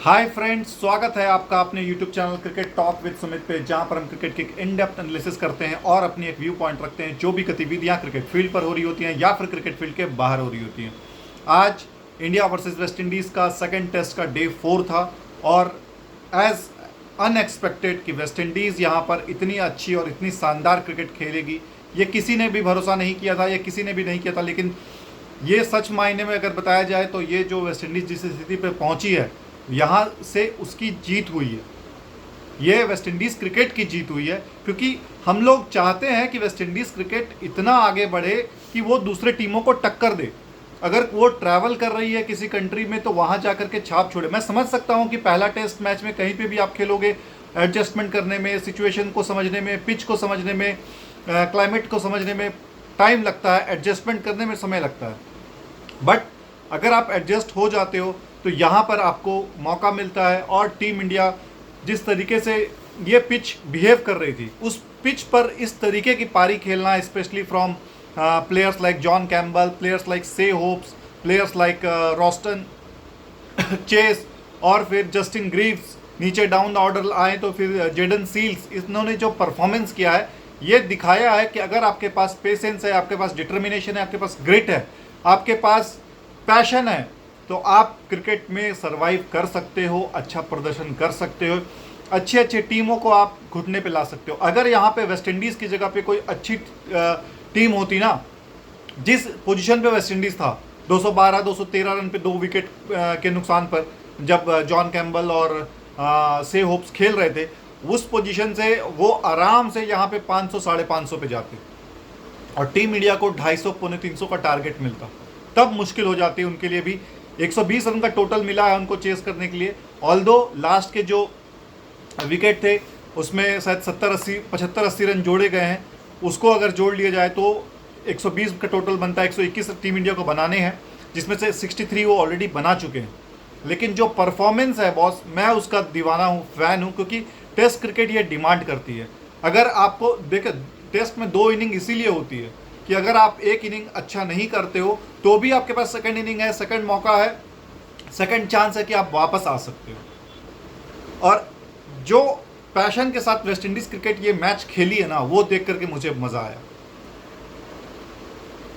Hi friends, स्वागत है आपका अपने YouTube channel cricket talk with Sumit पे, जहां पर हम क्रिकेट की इन डेप्थ एनालिसिस करते हैं और अपनी एक व्यू पॉइंट रखते हैं जो भी गतिविधियां क्रिकेट फील्ड पर हो रही होती हैं या फिर क्रिकेट फील्ड के बाहर हो रही होती हैं। आज इंडिया वर्सेस वेस्ट इंडीज़ का सेकेंड टेस्ट का डे 4 था और एज अनएक्सपेक्टेड कि वेस्ट इंडीज़ यहाँ पर इतनी अच्छी और इतनी शानदार क्रिकेट खेलेगी ये किसी ने भी भरोसा नहीं किया था, ये किसी ने भी नहीं किया था। लेकिन ये सच मायने में अगर बताया जाए तो ये जो वेस्ट इंडीज़ जिस स्थिति पर पहुंची है, यहाँ से उसकी जीत हुई है। ये वेस्ट इंडीज़ क्रिकेट की जीत हुई है, क्योंकि हम लोग चाहते हैं कि वेस्ट इंडीज़ क्रिकेट इतना आगे बढ़े कि वो दूसरे टीमों को टक्कर दे। अगर वो ट्रैवल कर रही है किसी कंट्री में तो वहाँ जाकर के छाप छोड़े। मैं समझ सकता हूँ कि पहला टेस्ट मैच में कहीं पे भी आप खेलोगे, एडजस्टमेंट करने में, सिचुएशन को समझने में, पिच को समझने में, क्लाइमेट को समझने में टाइम लगता है, एडजस्टमेंट करने में समय लगता है। बट अगर आप एडजस्ट हो जाते हो तो यहाँ पर आपको मौका मिलता है। और टीम इंडिया जिस तरीके से ये पिच बिहेव कर रही थी, उस पिच पर इस तरीके की पारी खेलना, specially from players like John Campbell, players like Shai Hopes, players like Roston Chase और फिर जस्टिन ग्रीव्स, नीचे डाउन द ऑर्डर आए तो फिर जेडन सील्स, इन्होंने जो परफॉर्मेंस किया है ये दिखाया है कि अगर आपके पास पेशेंस है, आपके पास डिटर्मिनेशन है, आपके पास ग्रिट है, आपके पास पैशन है, तो आप क्रिकेट में सरवाइव कर सकते हो, अच्छा प्रदर्शन कर सकते हो, अच्छे अच्छे टीमों को आप घुटने पे ला सकते हो। अगर यहाँ पे वेस्ट इंडीज़ की जगह पे कोई अच्छी टीम होती ना, जिस पोजीशन पे वेस्ट इंडीज़ था, 212-213 रन पे 2 विकेट के नुकसान पर, जब जॉन कैम्बल और से होप्स खेल रहे थे, उस पोजीशन से वो आराम से यहाँ पे 500-550 पे जाते और टीम इंडिया को 250-300 का टारगेट मिलता। तब मुश्किल हो जाती है उनके लिए भी। 120 रन का टोटल मिला है उनको चेस करने के लिए। ऑल्दो लास्ट के जो विकेट थे उसमें शायद 75-80 रन जोड़े गए हैं, उसको अगर जोड़ लिया जाए तो 120 का टोटल बनता है। 121 टीम इंडिया को बनाने हैं, जिसमें से 63 वो ऑलरेडी बना चुके हैं। लेकिन जो परफॉर्मेंस है बॉस, मैं उसका दीवाना हूँ, फैन हूँ, क्योंकि टेस्ट क्रिकेट ये डिमांड करती है। अगर आपको देखें, टेस्ट में 2 इनिंग इसीलिए होती है कि अगर आप एक इनिंग अच्छा नहीं करते हो तो भी आपके पास सेकंड इनिंग है, सेकंड मौका है, सेकंड चांस है कि आप वापस आ सकते हो। और जो पैशन के साथ वेस्ट इंडीज क्रिकेट ये मैच खेली है ना, वो देख करके मुझे मज़ा आया।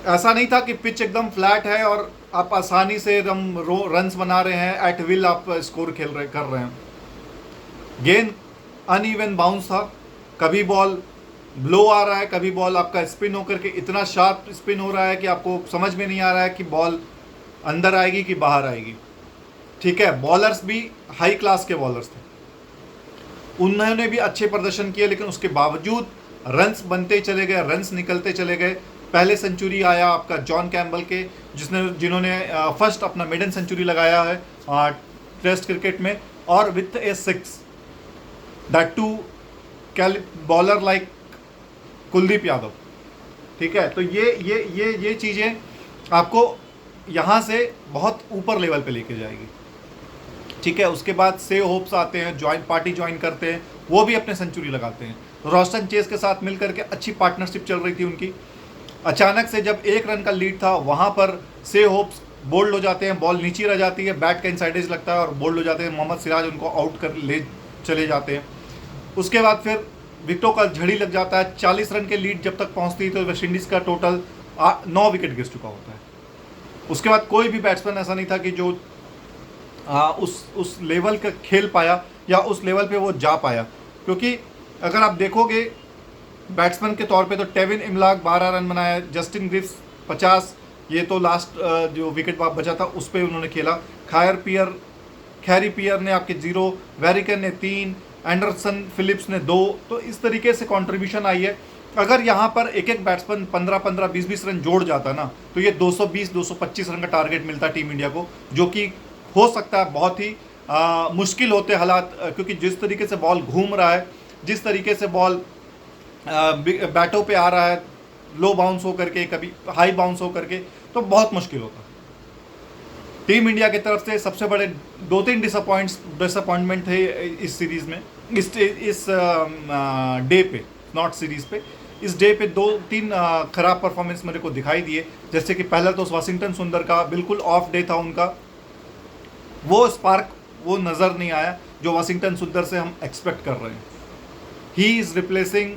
ऐसा नहीं था कि पिच एकदम फ्लैट है और आप आसानी से रन्स बना रहे हैं, एट विल आप स्कोर कर रहे हैं। गेंद अनइवन बाउंस था, कभी बॉल ब्लो आ रहा है, कभी बॉल आपका स्पिन होकर के इतना शार्प स्पिन हो रहा है कि आपको समझ में नहीं आ रहा है कि बॉल अंदर आएगी कि बाहर आएगी। ठीक है, बॉलर्स भी हाई क्लास के बॉलर्स थे, उन्होंने भी अच्छे प्रदर्शन किए, लेकिन उसके बावजूद रन्स बनते चले गए, रन्स निकलते चले गए। पहले सेंचुरी आया आपका जॉन कैम्बल के, जिन्होंने फर्स्ट अपना मेडन सेंचुरी लगाया है टेस्ट क्रिकेट में, और with a 6 that to bowler like Kuldeep Yadav. ठीक है, तो ये चीज़ें आपको यहाँ से बहुत ऊपर लेवल पे लेके जाएगी। ठीक है, उसके बाद से होप्स आते हैं, पार्टी ज्वाइन करते हैं, वो भी अपने सेंचुरी लगाते हैं। रॉस्टन चेस के साथ मिलकर के अच्छी पार्टनरशिप चल रही थी उनकी। अचानक से जब 1 रन का लीड था, वहाँ पर से होप्स बोल्ड हो जाते हैं, बॉल नीचे रह जाती है, बैट का इनसाइड एज लगता है और बोल्ड हो जाते हैं। मोहम्मद सिराज उनको आउट कर ले चले जाते हैं। उसके बाद फिर विकेटों का झड़ी लग जाता है। 40 रन के लीड जब तक पहुंचती है तो वेस्ट इंडीज़ का टोटल 9 विकेट गिर चुका होता है। उसके बाद कोई भी बैट्समैन ऐसा नहीं था कि जो उस लेवल का खेल पाया या उस लेवल पे वो जा पाया। क्योंकि अगर आप देखोगे बैट्समैन के तौर पे तो टेविन इमलाक 12 रन बनाया, जस्टिन ग्रिव्स 50, ये तो लास्ट जो विकेट बचा था उस पर उन्होंने खेला। खैरी पियर ने आपके 0, वेरिकन ने 3, एंडरसन फिलिप्स ने 2। तो इस तरीके से कंट्रीब्यूशन आई है। अगर यहाँ पर एक एक बैट्समैन 15-15, 20-20 रन जोड़ जाता ना, तो ये 220-225 रन का टारगेट मिलता टीम इंडिया को, जो कि हो सकता है बहुत ही मुश्किल होते हालात, क्योंकि जिस तरीके से बॉल घूम रहा है, जिस तरीके से बॉल बैटों पे आ रहा है, लो बाउंस हो करके, कभी हाई बाउंस हो करके, तो बहुत मुश्किल होता है। टीम इंडिया की तरफ से सबसे बड़े 2-3 डिसअपॉइंटमेंट थे इस सीरीज़ में, इस डे पे, नॉट सीरीज़ पे, इस डे पे 2-3 खराब परफॉर्मेंस मेरे को दिखाई दिए। जैसे कि पहला तो वाशिंगटन सुंदर का बिल्कुल ऑफ डे था उनका, वो स्पार्क वो नज़र नहीं आया जो वाशिंगटन सुंदर से हम एक्सपेक्ट कर रहे हैं। He is replacing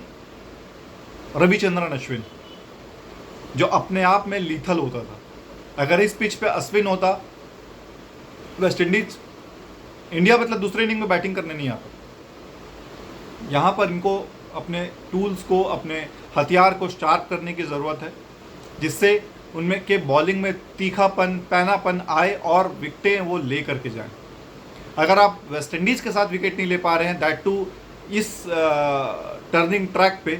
Ravichandran Ashwin, जो अपने आप में लीथल होता था। अगर इस पिच पे अश्विन होता, वेस्ट इंडीज इंडिया मतलब दूसरे इनिंग में बैटिंग करने नहीं आता। यहाँ पर इनको अपने टूल्स को, अपने हथियार को शार्प करने की ज़रूरत है, जिससे उनमें के बॉलिंग में तीखापन, पैनापन आए और विकेटें वो ले करके जाएं। अगर आप वेस्ट इंडीज़ के साथ विकेट नहीं ले पा रहे हैं, दैट टू इस टर्निंग ट्रैक पे,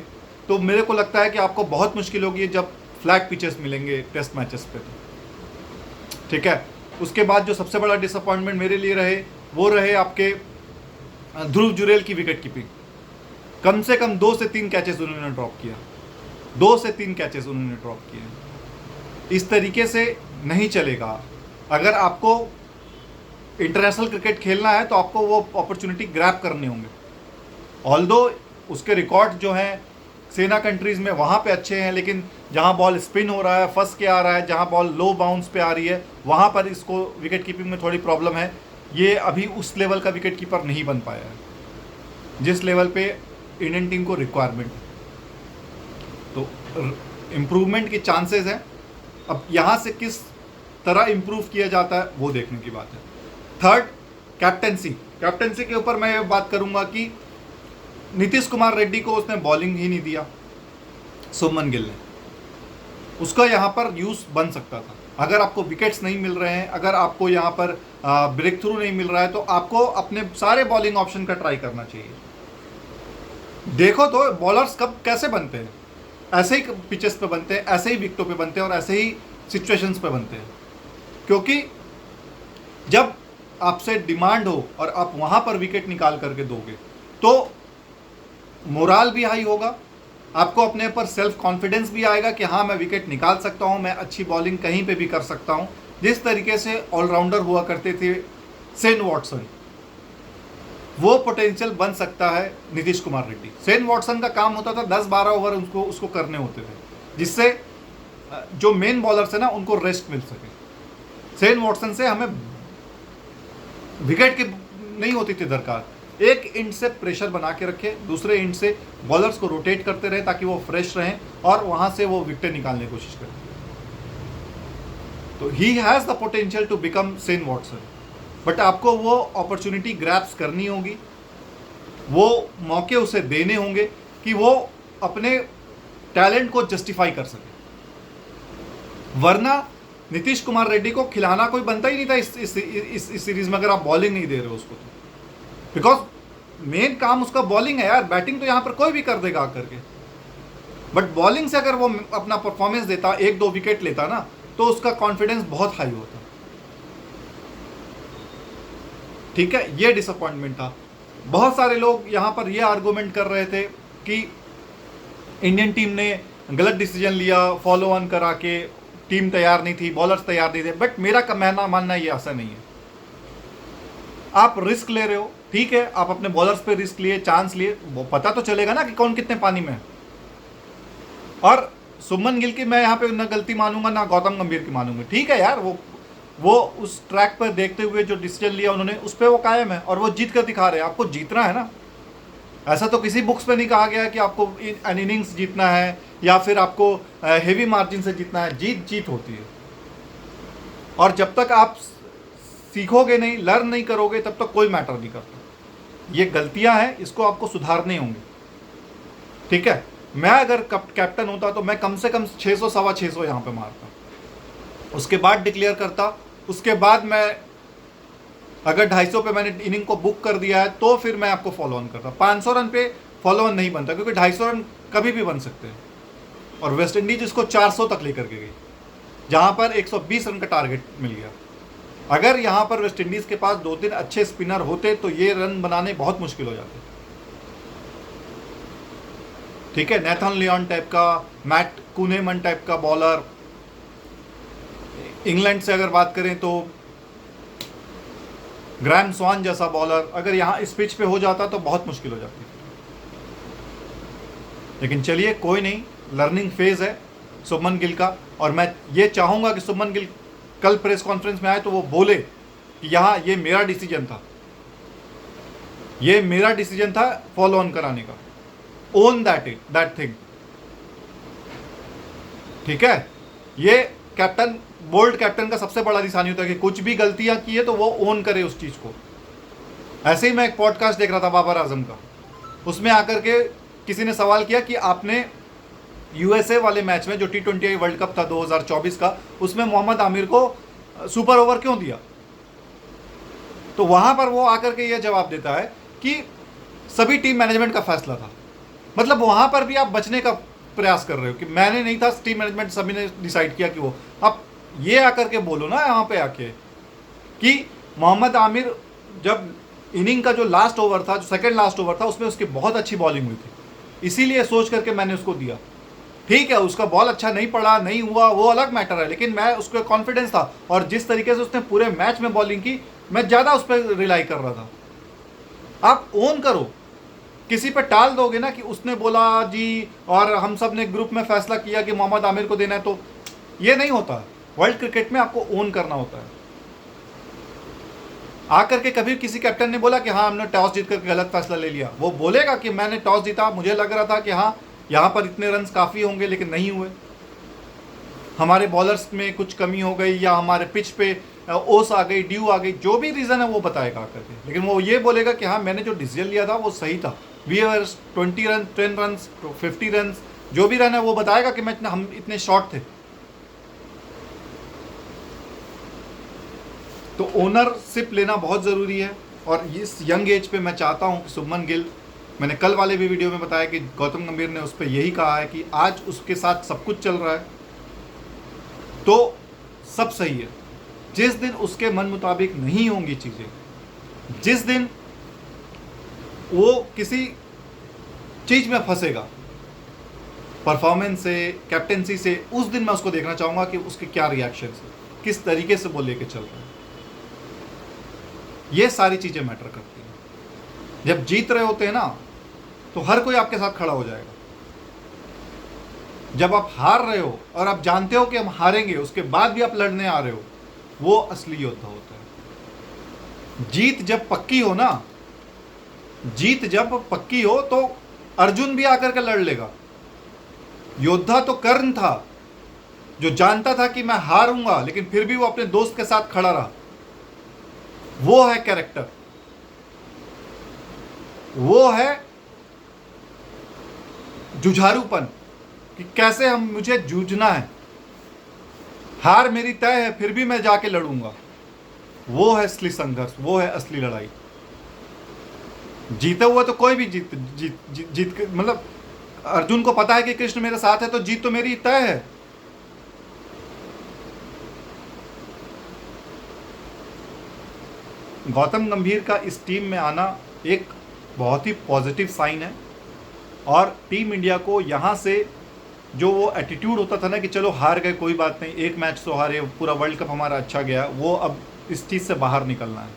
तो मेरे को लगता है कि आपको बहुत मुश्किल होगी जब फ्लैट पिचेस मिलेंगे टेस्ट मैचेस पे। तो ठीक है, उसके बाद जो सबसे बड़ा डिसअपॉइंटमेंट मेरे लिए रहे वो रहे आपके ध्रुव जुरेल की विकेट कीपिंग। कम से कम 2 से 3 कैचेस उन्होंने ड्रॉप किया, 2 से 3 कैचेस उन्होंने ड्रॉप किए। इस तरीके से नहीं चलेगा। अगर आपको इंटरनेशनल क्रिकेट खेलना है तो आपको वो अपॉर्चुनिटी ग्रैब करने होंगे। ऑल्दो उसके रिकॉर्ड जो हैं सेना कंट्रीज़ में वहाँ पे अच्छे हैं, लेकिन जहाँ बॉल स्पिन हो रहा है, फंस के आ रहा है, जहाँ बॉल लो बाउंस पे आ रही है, वहाँ पर इसको विकेट कीपिंग में थोड़ी प्रॉब्लम है। ये अभी उस लेवल का विकेट कीपर नहीं बन पाया है जिस लेवल पे इंडियन टीम को रिक्वायरमेंट है। तो इम्प्रूवमेंट के चांसेस हैं। अब यहाँ से किस तरह इम्प्रूव किया जाता है वो देखने की बात है। Third, captaincy. कैप्टेंसी के ऊपर मैं ये बात करूँगा कि नीतीश कुमार रेड्डी को उसने बॉलिंग ही नहीं दिया, सुमन गिल ने। उसका यहाँ पर यूज़ बन सकता था। अगर आपको विकेट्स नहीं मिल रहे हैं, अगर आपको यहाँ पर ब्रेक थ्रू नहीं मिल रहा है, तो आपको अपने सारे बॉलिंग ऑप्शन का ट्राई करना चाहिए। देखो तो बॉलर्स कब कैसे बनते हैं, ऐसे ही पिचेस पे बनते हैं, ऐसे ही विकेटों पे बनते हैं और ऐसे ही सिचुएशंस पे बनते हैं। क्योंकि जब आपसे डिमांड हो और आप वहाँ पर विकेट निकाल करके दोगे तो मोराल भी हाई होगा, आपको अपने पर सेल्फ कॉन्फिडेंस भी आएगा कि हाँ मैं विकेट निकाल सकता हूँ, मैं अच्छी बॉलिंग कहीं पे भी कर सकता हूँ। जिस तरीके से ऑलराउंडर हुआ करते थे शेन वॉटसन, वो पोटेंशियल बन सकता है नीतीश कुमार रेड्डी। शेन वॉटसन का काम होता था 10-12 ओवर उसको करने होते थे, जिससे जो मेन बॉलर्स है ना उनको रेस्ट मिल सके। शेन वॉटसन से हमें विकेट की नहीं होती थी दरकार, एक एंड से प्रेशर बना के रखे, दूसरे एंड से बॉलर्स को रोटेट करते रहे ताकि वो फ्रेश रहें और वहां से वो विकेट निकालने की कोशिश करें। तो he has the potential to become Shane Watson, but आपको वो अपॉर्चुनिटी ग्रैब्स करनी होगी, वो मौके उसे देने होंगे कि वो अपने टैलेंट को जस्टिफाई कर सके। वरना नीतीश कुमार रेड्डी को खिलाना कोई बनता ही नहीं था इस सीरीज में, अगर आप बॉलिंग नहीं दे रहे हो उसको तो। बिकॉज मेन काम उसका बॉलिंग है यार, बैटिंग तो यहाँ पर कोई भी कर देगा आकर के, बट बॉलिंग से अगर वो अपना परफॉर्मेंस देता, 1-2 विकेट लेता ना, तो उसका कॉन्फिडेंस बहुत हाई होता। ठीक है, ये डिसअपॉइंटमेंट था। बहुत सारे लोग यहाँ पर ये आर्गूमेंट कर रहे थे कि इंडियन टीम ने गलत डिसीजन लिया, फॉलो ऑन करा के, टीम तैयार नहीं थी, बॉलर्स तैयार नहीं थे। बट मेरा मानना ये ऐसा नहीं है। आप रिस्क ले रहे हो, ठीक है, आप अपने बॉलर्स पे रिस्क लिए, चांस लिए, वो पता तो चलेगा ना कि कौन कितने पानी में है। और सुमन गिल की मैं यहाँ पे ना गलती मानूंगा ना गौतम गंभीर की मानूंगा। ठीक है यार, वो उस ट्रैक पर देखते हुए जो डिसीजन लिया उन्होंने, उस पर वो कायम है और वो जीत कर दिखा रहे हैं। आपको जीतना है ना, ऐसा तो किसी बुक्स पे नहीं कहा गया कि आपको एन इनिंग्स जीतना है या फिर आपको हेवी मार्जिन से जीतना है। जीत होती है, और जब तक आप सीखोगे नहीं, लर्न नहीं करोगे, तब तक कोई मैटर नहीं करता। ये गलतियां हैं, इसको आपको सुधारने होंगे। ठीक है, मैं अगर कैप्टन होता तो मैं कम से कम 600 सवा 600 यहाँ पे मारता, उसके बाद डिक्लेयर करता। उसके बाद मैं अगर 250 पे मैंने इनिंग को बुक कर दिया है तो फिर मैं आपको फॉलो ऑन करता। 500 रन पे फॉलो ऑन नहीं बनता, क्योंकि 250 रन कभी भी बन सकते हैं। और वेस्ट इंडीज इसको 400 तक लेकर के गई, जहाँ पर 120 रन का टारगेट मिल गया। अगर यहाँ पर वेस्ट इंडीज़ के पास 2-3 अच्छे स्पिनर होते तो ये रन बनाने बहुत मुश्किल हो जाते। ठीक है, नेथन लियोन टाइप का, मैट कुनेमन टाइप का बॉलर। इंग्लैंड से अगर बात करें तो ग्रैम स्वान जैसा बॉलर अगर यहाँ इस पिच पे हो जाता तो बहुत मुश्किल हो जाती। लेकिन चलिए कोई नहीं, लर्निंग फेज है सुमन गिल का। और मैं ये चाहूँगा कि सुमन गिल कल प्रेस कॉन्फ्रेंस में आए तो वो बोले कि यहाँ ये मेरा डिसीजन था, ये मेरा डिसीजन था फॉलो ऑन कराने का। Own that thing. ठीक है, ये कैप्टन, बोल्ड कैप्टन का सबसे बड़ा निशानी होता है कि कुछ भी गलतियां की है तो वो ओन करे उस चीज को। ऐसे ही मैं एक पॉडकास्ट देख रहा था बाबर आजम का, उसमें आकर के किसी ने सवाल किया कि आपने यूएसए वाले मैच में जो T20 वर्ल्ड कप था 2024 का, उसमें मोहम्मद आमिर को सुपर ओवर क्यों दिया? तो वहां पर वो आकर के ये जवाब देता है कि सभी टीम मैनेजमेंट का फैसला था। मतलब वहां पर भी आप बचने का प्रयास कर रहे हो कि मैंने नहीं था, टीम मैनेजमेंट सभी ने डिसाइड किया कि वो। अब ये आकर के बोलो ना यहाँ पे आके कि मोहम्मद आमिर जब इनिंग का जो लास्ट ओवर था, जो सेकंड लास्ट ओवर था, उसमें उसकी बहुत अच्छी बॉलिंग हुई थी, इसीलिए सोच करके मैंने उसको दिया। ठीक है, उसका बॉल अच्छा नहीं पड़ा, नहीं हुआ, वो अलग मैटर है, लेकिन मैं उसको कॉन्फिडेंस था और जिस तरीके से उसने पूरे मैच में बॉलिंग की, मैं ज़्यादा उस पर रिलाई कर रहा था। आप ओन करो। किसी पे टाल दोगे ना कि उसने बोला जी और हम सब ने ग्रुप में फैसला किया कि मोहम्मद आमिर को देना है, तो ये नहीं होता। वर्ल्ड क्रिकेट में आपको ओन करना होता है। आकर के कभी किसी कैप्टन ने बोला कि हाँ हमने टॉस जीत करके गलत फैसला ले लिया? वो बोलेगा कि मैंने टॉस जीता, मुझे लग रहा था कि हाँ यहाँ पर इतने रन काफ़ी होंगे, लेकिन नहीं हुए, हमारे बॉलर्स में कुछ कमी हो गई या हमारे पिच पे ओस आ गई, ड्यू आ गई, जो भी रीज़न है वो बताएगा आकर के। लेकिन वो ये बोलेगा कि हाँ मैंने जो डिसीजन लिया था वो सही था, we are 20 run, 10 run, 50 run, जो भी रन है वो बताएगा कि मैं हम इतने शॉर्ट थे। तो ओनरशिप लेना बहुत ज़रूरी है। और इस यंग एज पे मैं चाहता हूँ कि शुभमन गिल, मैंने कल वाले भी वीडियो में बताया कि गौतम गंभीर ने उस पर यही कहा है कि आज उसके साथ सब कुछ चल रहा है तो सब सही है। जिस दिन उसके मन मुताबिक नहीं होंगी चीज़ें, जिस दिन वो किसी चीज़ में फंसेगा, परफॉर्मेंस से, कैप्टेंसी से, उस दिन मैं उसको देखना चाहूँगा कि उसके क्या रिएक्शन है, किस तरीके से वो लेके चल रहा है। ये सारी चीज़ें मैटर करती हैं। जब जीत रहे होते हैं ना तो हर कोई आपके साथ खड़ा हो जाएगा। जब आप हार रहे हो और आप जानते हो कि हम हारेंगे, उसके बाद भी आप लड़ने आ रहे हो, वो असली योद्धा होता है। जीत जब पक्की हो ना, जीत जब पक्की हो तो अर्जुन भी आकर के लड़ लेगा। योद्धा तो कर्ण था जो जानता था कि मैं हारूंगा, लेकिन फिर भी वो अपने दोस्त के साथ खड़ा रहा। वो है कैरेक्टर, वो है जुझारूपन कि कैसे हम, मुझे जूझना है, हार मेरी तय है, फिर भी मैं जाके लड़ूंगा। वो है असली संघर्ष, वो है असली लड़ाई। जीते हुए तो कोई भी जीत मतलब अर्जुन को पता है कि कृष्ण मेरे साथ है तो जीत तो मेरी तय है। गौतम गंभीर का इस टीम में आना एक बहुत ही पॉजिटिव साइन है और टीम इंडिया को यहाँ से जो वो एटीट्यूड होता था ना कि चलो हार गए कोई बात नहीं, एक मैच तो हारे, पूरा वर्ल्ड कप हमारा अच्छा गया, वो अब इस चीज़ से बाहर निकलना है।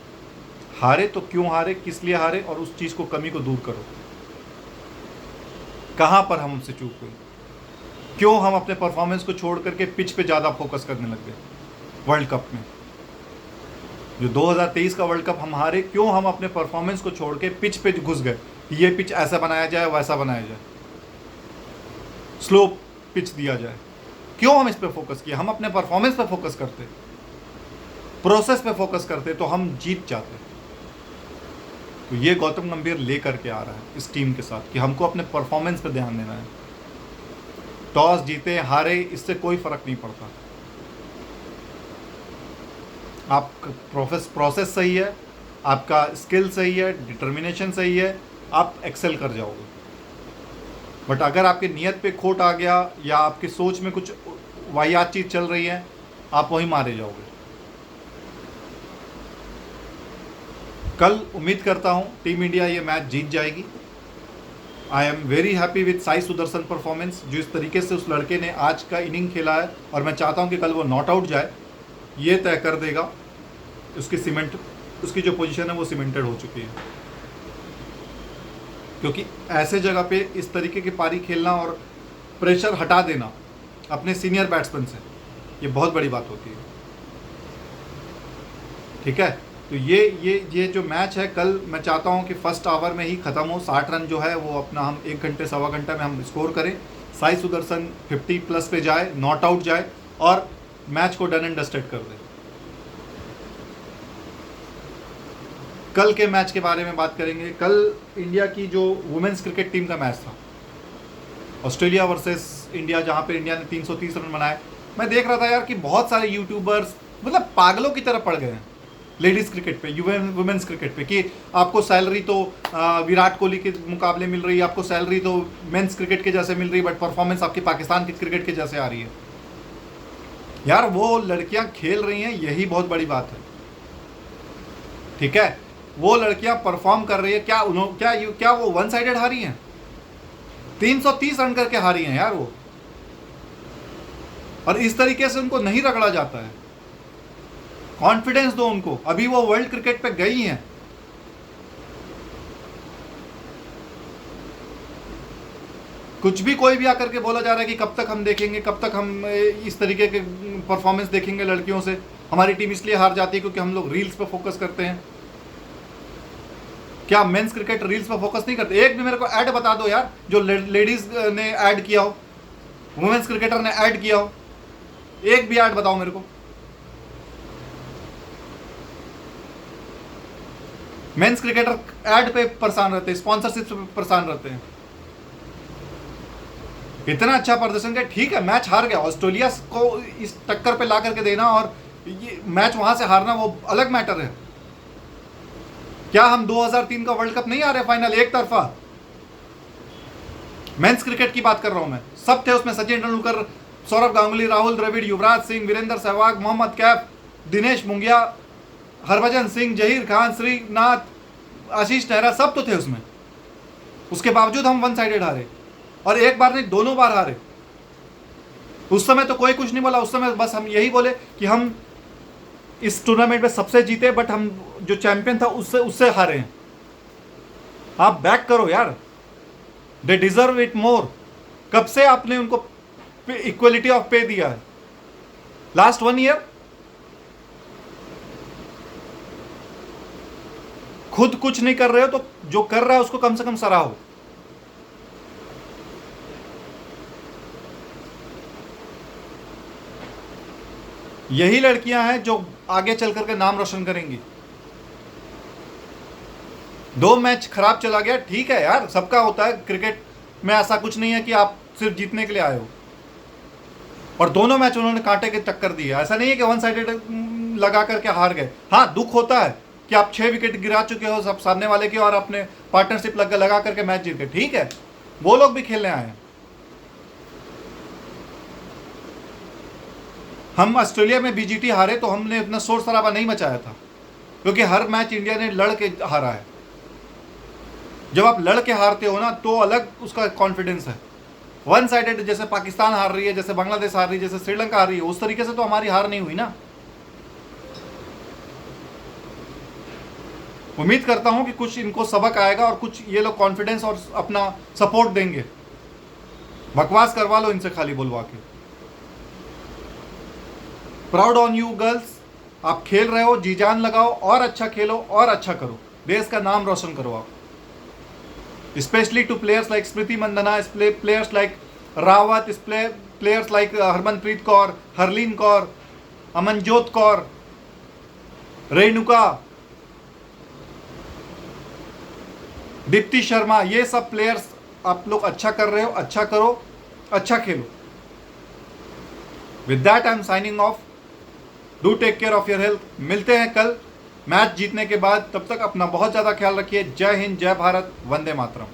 हारे तो क्यों हारे, किस लिए हारे, और उस चीज़ को, कमी को दूर करो। कहाँ पर हम हमसे चूक हुई, क्यों हम अपने परफॉर्मेंस को छोड़ करके पिच पे ज़्यादा फोकस करने लग गए। वर्ल्ड कप में जो 2023 का वर्ल्ड कप हम हारे, क्यों हम अपने परफॉर्मेंस को छोड़ के पिच पे घुस गए कि ये पिच ऐसा बनाया जाए, वैसा बनाया जाए, स्लो पिच दिया जाए। क्यों हम इस पे फोकस किए? हम अपने परफॉर्मेंस पे फोकस करते, प्रोसेस पे फोकस करते तो हम जीत जाते। तो ये गौतम गंभीर लेकर के आ रहा है इस टीम के साथ कि हमको अपने परफॉर्मेंस पे ध्यान देना है। टॉस जीते हारे इससे कोई फर्क नहीं पड़ता। आप प्रोसेस सही है, आपका स्किल सही है, डिटर्मिनेशन सही है, आप एक्सेल कर जाओगे। बट अगर आपकी नीयत पे खोट आ गया या आपकी सोच में कुछ वाहियात चीज़ चल रही है, आप वहीं मारे जाओगे। कल उम्मीद करता हूँ टीम इंडिया ये मैच जीत जाएगी। I am very happy with Sai Sudarshan performance, जो इस तरीके से उस लड़के ने आज का इनिंग खेला है, और मैं चाहता हूँ कि कल वो नॉट आउट जाए। ये तय कर देगा उसकी जो पोजीशन है वो सीमेंटेड हो चुकी है। क्योंकि ऐसे जगह पे इस तरीके की पारी खेलना और प्रेशर हटा देना अपने सीनियर बैट्समैन से, ये बहुत बड़ी बात होती है। ठीक है, तो ये जो मैच है कल, मैं चाहता हूँ कि फर्स्ट आवर में ही ख़त्म हो। 60 रन जो है वो अपना हम 1 घंटे सवा घंटा में हम स्कोर करें, साई सुदर्शन 50 प्लस पे जाए, नॉट आउट जाए और मैच को डन एंड डस्टेड कर दे। कल के मैच के बारे में बात करेंगे। कल इंडिया की जो वुमेन्स क्रिकेट टीम का मैच था, ऑस्ट्रेलिया वर्सेस इंडिया, जहां पे इंडिया ने 330 रन बनाए। मैं देख रहा था यार कि बहुत सारे यूट्यूबर्स मतलब पागलों की तरह पड़ गए हैं लेडीज़ क्रिकेट पे, वुमेन्स क्रिकेट पे, कि आपको सैलरी तो विराट कोहली के मुकाबले मिल रही है, आपको सैलरी तो मेंस क्रिकेट के जैसे मिल रही है, बट परफॉर्मेंस आपकी पाकिस्तान की क्रिकेट के जैसे आ रही है। यार वो लड़कियां खेल रही हैं, यही बहुत बड़ी बात है। ठीक है, वो लड़कियां परफॉर्म कर रही है, क्या वो वन साइडेड हारी हैं? 330 रन करके हारी हैं यार वो, और इस तरीके से उनको नहीं रगड़ा जाता है। कॉन्फिडेंस दो उनको, अभी वो वर्ल्ड क्रिकेट पे गई हैं। कुछ भी कोई भी आकर के बोला जा रहा है कि कब तक हम देखेंगे, कब तक हम इस तरीके के परफॉर्मेंस देखेंगे लड़कियों से। हमारी टीम इसलिए हार जाती है क्योंकि हम लोग रील्स पे फोकस करते हैं। क्या मेंस क्रिकेट रील्स पे फोकस नहीं करते? एक भी मेरे को ऐड बता दो यार जो लेडीज ने ऐड किया हो, वुमेन्स क्रिकेटर ने ऐड किया हो, एक भी ऐड बताओ मेरे को। मेंस क्रिकेटर ऐड पे परेशान रहते हैं, स्पॉन्सरशिप पे परेशान रहते हैं। इतना अच्छा प्रदर्शन किया, ठीक है मैच हार गया, ऑस्ट्रेलिया को इस टक्कर पे ला करके देना और ये मैच वहां से हारना वो अलग मैटर है। क्या हम 2003 का वर्ल्ड कप नहीं आ रहे फाइनल एक तरफा? मेंस क्रिकेट की बात कर रहा हूं मैं, सब थे उसमें, सचिन तेंदुलकर, सौरभ गांगुली, राहुल द्रविड़, युवराज सिंह, वीरेंद्र सहवाग, मोहम्मद कैफ, दिनेश मुंगिया, हरभजन सिंह, जहीर खान, श्रीनाथ, आशीष नेहरा, सब तो थे उसमें। उसके बावजूद हम वन साइडेड हारे, और एक बार नहीं दोनों बार हारे। उस समय तो कोई कुछ नहीं बोला, उस समय बस हम यही बोले कि हम इस टूर्नामेंट में सबसे जीते, बट हम जो चैंपियन था उससे हारे हैं। आप बैक करो यार, दे डिजर्व इट मोर। कब से आपने उनको इक्वलिटी ऑफ पे दिया है? लास्ट 1 ईयर खुद कुछ नहीं कर रहे हो तो जो कर रहा है उसको कम से कम सराहो। यही लड़कियां हैं जो आगे चल करके नाम रोशन करेंगी। 2 मैच खराब चला गया, ठीक है यार, सबका होता है क्रिकेट में, ऐसा कुछ नहीं है कि आप सिर्फ जीतने के लिए आए हो। और दोनों मैच उन्होंने कांटे के टक्कर दी है, ऐसा नहीं है कि वन साइडेड लगा करके हार गए। हाँ, दुख होता है कि आप 6 विकेट गिरा चुके हो सब सामने वाले की और अपने पार्टनरशिप लगा करके मैच जीत गए, ठीक है, वो लोग भी खेलने आए हैं। हम ऑस्ट्रेलिया में बीजीटी हारे तो हमने इतना शोर शराबा नहीं मचाया था, क्योंकि हर मैच इंडिया ने लड़ के हारा है। जब आप लड़ के हारते हो ना तो अलग उसका कॉन्फिडेंस है। वन साइडेड जैसे पाकिस्तान हार रही है, जैसे बांग्लादेश हार रही है, जैसे श्रीलंका हार रही है, उस तरीके से तो हमारी हार नहीं हुई ना। उम्मीद करता हूं कि कुछ इनको सबक आएगा और कुछ ये लोग कॉन्फिडेंस और अपना सपोर्ट देंगे। बकवास करवा लो इनसे खाली बुलवा के। प्राउड ऑन यू गर्ल्स, आप खेल रहे हो, जी जान लगाओ और अच्छा खेलो और अच्छा करो, देश का नाम रोशन करो आप। Specially to players like Smriti Mandhana, players like Rawat, players like Harmanpreet Kaur, Harleen Kaur, Amanjot Kaur, Renuka, Deepti Sharma, ये सब प्लेयर्स आप लोग अच्छा कर रहे हो, अच्छा करो, अच्छा खेलो। With that I am signing off. Do take care of your health. मिलते हैं कल मैच जीतने के बाद, तब तक अपना बहुत ज़्यादा ख्याल रखिए। जय हिंद, जय भारत, वंदे मातरम।